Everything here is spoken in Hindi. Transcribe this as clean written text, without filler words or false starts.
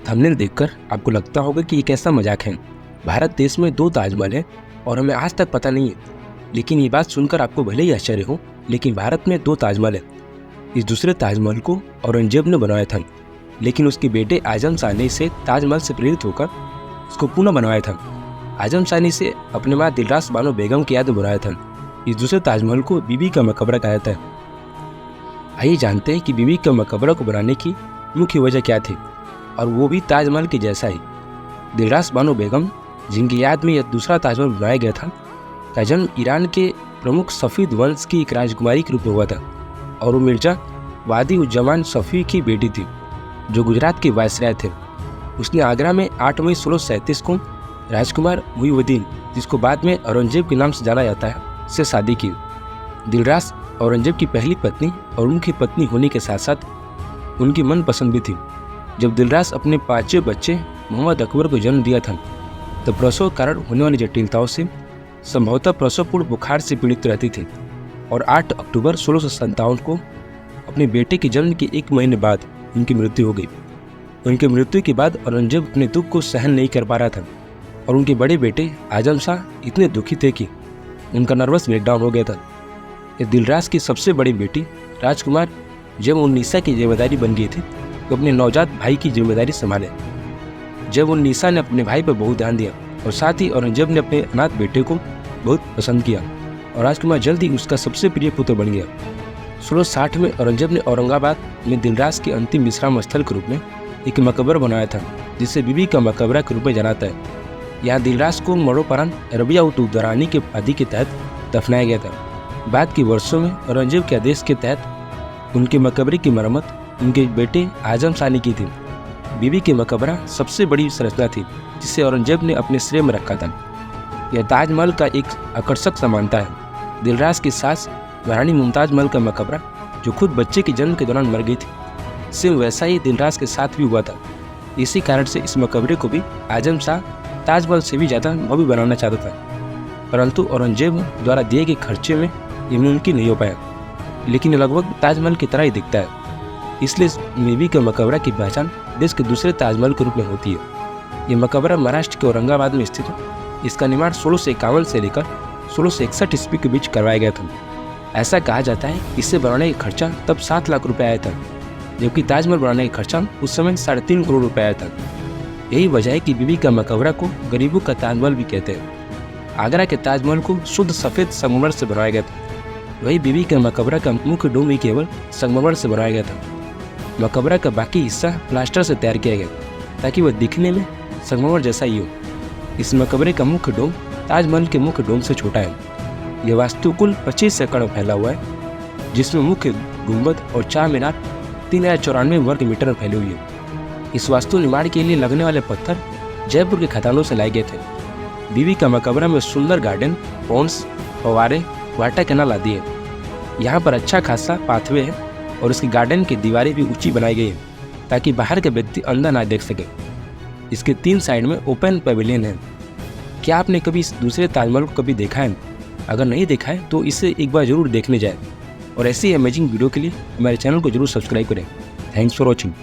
थंबनेल देखकर आपको लगता होगा कि ये कैसा मजाक है। भारत देश में 2 ताजमहल हैं और हमें आज तक पता नहीं है। लेकिन ये बात सुनकर आपको भले ही आश्चर्य हो, लेकिन भारत में 2 ताजमहल हैं। इस दूसरे ताजमहल को औरंगजेब ने बनवाया था, लेकिन उसके बेटे आजम शाह ने इसे ताजमहल से प्रेरित होकर इसको पुनः बनवाया था। आजम शाह ने इसे अपने माँ दिलरास बानो बेगम की याद में बनवाया था। इस दूसरे ताजमहल को बीबी का मकबरा कहा जाता है। आइए जानते हैं कि बीबी का मकबरा को बनाने की मुख्य वजह क्या थी, और वो भी ताजमहल के जैसा ही। दिलरास बानो बेगम, जिनकी याद में यह दूसरा ताजमहल बनाया गया था, का जन्म ईरान के प्रमुख सफ़ीद वंश की एक राजकुमारी के रूप में हुआ था, और वो मिर्जा वादी उज्जमान सफ़ी की बेटी थी, जो गुजरात के वायसराय थे। उसने आगरा में 8 मई 1637 को राजकुमार मुईउद्दीन, जिसको बाद में औरंगजेब के नाम से जाना जाता है, से शादी की। दिलरास औरंगजेब की पहली पत्नी और उनकी पत्नी होने के साथ साथ उनकी मनपसंद भी थी। जब दिलरास अपने 5वें बच्चे मोहम्मद अकबर को जन्म दिया था, तो प्रसव कारण होने वाली जटिलताओं से संभवतः प्रसवपूर्व बुखार से पीड़ित रहती थी, और 8 अक्टूबर 1657 को अपने बेटे के जन्म के 1 महीने बाद उनकी मृत्यु हो गई। उनकी मृत्यु के बाद औरंगजेब अपने दुख को सहन नहीं कर पा रहा था, और उनके बड़े बेटे आजम शाह इतने दुखी थे कि उनका नर्वस ब्रेकडाउन हो गया था। ये दिलरास की सबसे बड़ी बेटी राजकुमार जब उन्नीसा की जिम्मेदारी बन गई थी, तो अपने नवजात भाई की जिम्मेदारी संभाले। जब उन्नीसा ने अपने भाई पर बहुत ध्यान दिया, और साथ ही औरंगजेब ने अपने अनाथ बेटे को बहुत पसंद किया, और राजकुमार जल्द ही उसका सबसे प्रिय पुत्र बन गया। 1660 में औरंगजेब ने औरंगाबाद में दिलरास के अंतिम विश्राम स्थल के रूप में एक मकबरा बनाया था, जिसे बीबी का मकबरा के रूप में जानाता है। यहाँ दिलरास को मरणोपरांत रबिया उत दरानी के आदि के तहत दफनाया गया था। बाद के वर्षों में औरंगजेब के आदेश के तहत उनके मकबरे की मरम्मत उनके बेटे आजम शाह ने की थी। बीबी के मकबरा सबसे बड़ी संरचना थी, जिसे औरंगजेब ने अपने श्रेय में रखा था। यह ताजमहल का एक आकर्षक समानता है। दिलरास की सास महारानी मुमताज महल का मकबरा, जो खुद बच्चे के जन्म के दौरान मर गई थी, सेम वैसा ही दिलरास के साथ भी हुआ था। इसी कारण से इस मकबरे को भी आजम शाह ताजमहल से भी ज़्यादा भव्य बनाना चाहता था, परंतु औरंगजेब द्वारा दिए गए खर्चे में ये मुमकिन नहीं हो पाया। लेकिन ये लगभग ताजमहल की तरह ही दिखता है, इसलिए बीबी के मकबरा की पहचान देश के दूसरे ताजमहल के रूप में होती है। ये मकबरा महाराष्ट्र के औरंगाबाद में स्थित है। इसका निर्माण 1651 से लेकर 1661 ईस्वी के बीच करवाया गया था। ऐसा कहा जाता है कि इसे बनाने का खर्चा तब 7 लाख रुपये आया था, जबकि ताजमहल बनाने का खर्चा उस समय 3.5 करोड़ रुपये आया था। यही वजह है कि बीबी का मकबरा को गरीबों का ताजमहल भी कहते हैं। आगरा के ताजमहल को शुद्ध सफ़ेद संगमरमर से बनाया गया था, वही बीबी का मकबरा का मुख्य डोम भी केवल संगमरमर से बनाया गया था। मकबरा का बाकी हिस्सा प्लास्टर से तैयार किया गया, ताकि वह दिखने में संगमरमर जैसा ही हो। इस मकबरे का मुख्य डोम ताजमहल के मुख्य डोम से छोटा है। यह वास्तुकुल 25 एकड़ में फैला हुआ है, जिसमें मुख्य गुंबद और 4 मीनार 3094 वर्ग मीटर में फैली हुई है। इस वास्तु निर्माण के लिए लगने वाले पत्थर जयपुर के खदानों से लाए गए थे। बीबी का मकबरा में सुंदर गार्डन, पॉन्ड्स, फव्वारे, वाटर कैनाल आदि है। यहाँ पर अच्छा खासा पाथवे है, और इसकी गार्डन की दीवारें भी ऊंची बनाई गई है, ताकि बाहर के व्यक्ति अंदर ना देख सके। इसके 3 साइड में ओपन पेविलियन है। क्या आपने कभी इस दूसरे ताजमहल को कभी देखा है? अगर नहीं देखा है तो इसे एक बार जरूर देखने जाए, और ऐसी अमेजिंग वीडियो के लिए हमारे चैनल को जरूर सब्सक्राइब करें। Thanks for watching.